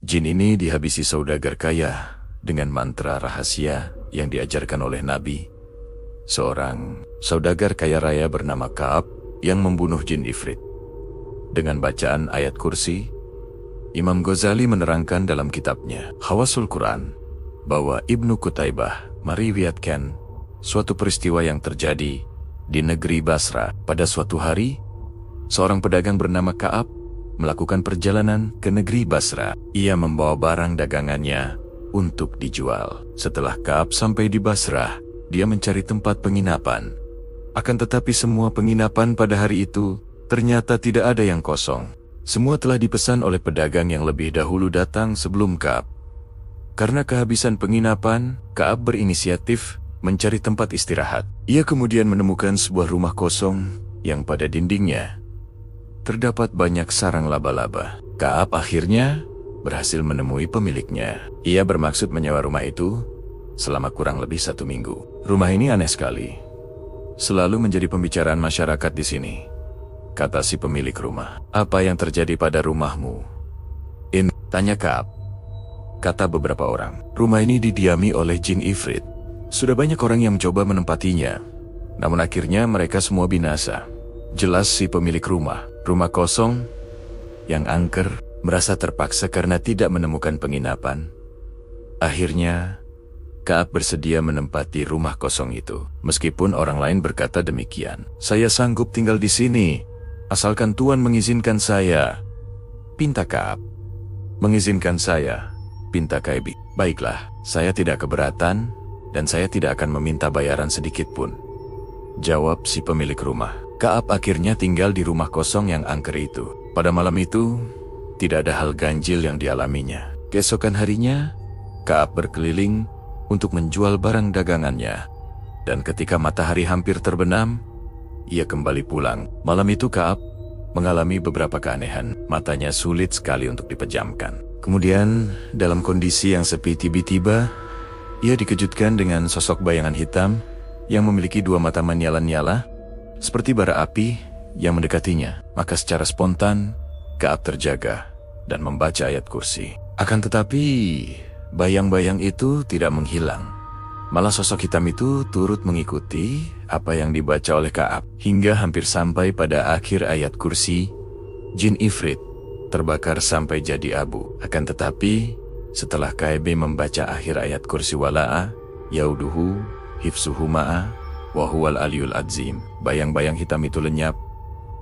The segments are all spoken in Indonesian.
Jin ini dihabisi saudagar kaya dengan mantra rahasia yang diajarkan oleh Nabi. Seorang saudagar kaya raya bernama Ka'ab yang membunuh jin Ifrit. Dengan bacaan ayat kursi, Imam Ghazali menerangkan dalam kitabnya Hawasul Quran bahwa Ibnu Qutaibah meriwayatkan suatu peristiwa yang terjadi di negeri Basra. Pada suatu hari, seorang pedagang bernama Ka'ab melakukan perjalanan ke negeri Basra. Ia membawa barang dagangannya untuk dijual. Setelah Ka'ab sampai di Basrah, dia mencari tempat penginapan. Akan tetapi semua penginapan pada hari itu ternyata tidak ada yang kosong. Semua telah dipesan oleh pedagang yang lebih dahulu datang sebelum Ka'ab. Karena kehabisan penginapan, Ka'ab berinisiatif mencari tempat istirahat. Ia kemudian menemukan sebuah rumah kosong yang pada dindingnya terdapat banyak sarang laba-laba. Ka'ab akhirnya berhasil menemui pemiliknya. Ia bermaksud menyewa rumah itu selama kurang lebih 1 minggu. Rumah ini aneh sekali. Selalu menjadi pembicaraan masyarakat di sini, kata si pemilik rumah. Apa yang terjadi pada rumahmu? Tanya Ka'ab. Kata beberapa orang. Rumah ini didiami oleh jin Ifrit. Sudah banyak orang yang mencoba menempatinya, namun akhirnya mereka semua binasa. Jelas si pemilik rumah kosong yang angker, merasa terpaksa karena tidak menemukan penginapan. Akhirnya, Ka'ab bersedia menempati rumah kosong itu. Meskipun orang lain berkata demikian. Saya sanggup tinggal di sini, asalkan Tuan mengizinkan saya, pinta Ka'ab. Mengizinkan saya, pinta Ka'ab. Baiklah, saya tidak keberatan, dan saya tidak akan meminta bayaran sedikit pun, jawab si pemilik rumah. Ka'ab akhirnya tinggal di rumah kosong yang angker itu. Pada malam itu, tidak ada hal ganjil yang dialaminya. Keesokan harinya, Ka'ab berkeliling untuk menjual barang dagangannya. Dan ketika matahari hampir terbenam, ia kembali pulang. Malam itu Ka'ab mengalami beberapa keanehan. Matanya sulit sekali untuk dipejamkan. Kemudian, dalam kondisi yang sepi, tiba-tiba ia dikejutkan dengan sosok bayangan hitam yang memiliki 2 mata menyala-nyala seperti bara api yang mendekatinya. Maka secara spontan, Ka'ab terjaga dan membaca ayat kursi. Akan tetapi, bayang-bayang itu tidak menghilang. Malah sosok hitam itu turut mengikuti apa yang dibaca oleh Ka'ab. Hingga hampir sampai pada akhir ayat kursi, jin Ifrit terbakar sampai jadi abu. Akan tetapi, setelah Ka'ab membaca akhir ayat kursi wala'a, yauduhu, hifsuhu ma'a, wahuwal aliyul adzim, bayang-bayang hitam itu lenyap,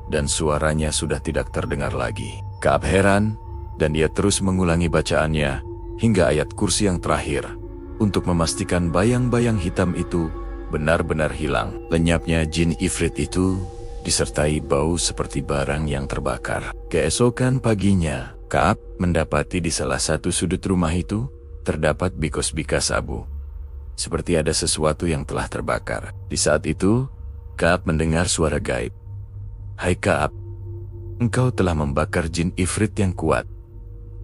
dan suaranya sudah tidak terdengar lagi. Ka'ab heran, dan dia terus mengulangi bacaannya, hingga ayat kursi yang terakhir, untuk memastikan bayang-bayang hitam itu benar-benar hilang. Lenyapnya jin Ifrit itu disertai bau seperti barang yang terbakar. Keesokan paginya, Ka'ab mendapati di salah satu sudut rumah itu terdapat bikas-bikas abu, seperti ada sesuatu yang telah terbakar. Di saat itu, Ka'ab mendengar suara gaib. Hai Ka'ab, engkau telah membakar jin Ifrit yang kuat.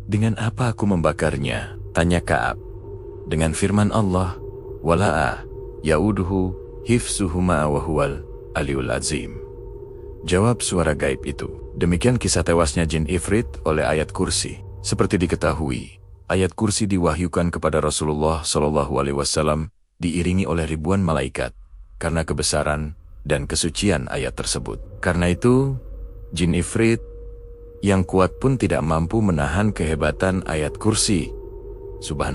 Dengan apa aku membakarnya? Tanya Ka'ab. Dengan firman Allah, wala'a, yauduhu, hifsuhu ma'a wahuwal aliyul azim, jawab suara gaib itu. Demikian kisah tewasnya jin Ifrit oleh ayat kursi. Seperti diketahui, ayat kursi diwahyukan kepada Rasulullah SAW diiringi oleh ribuan malaikat karena kebesaran dan kesucian ayat tersebut. Karena itu, jin Ifrit yang kuat pun tidak mampu menahan kehebatan ayat kursi. Subhanallah.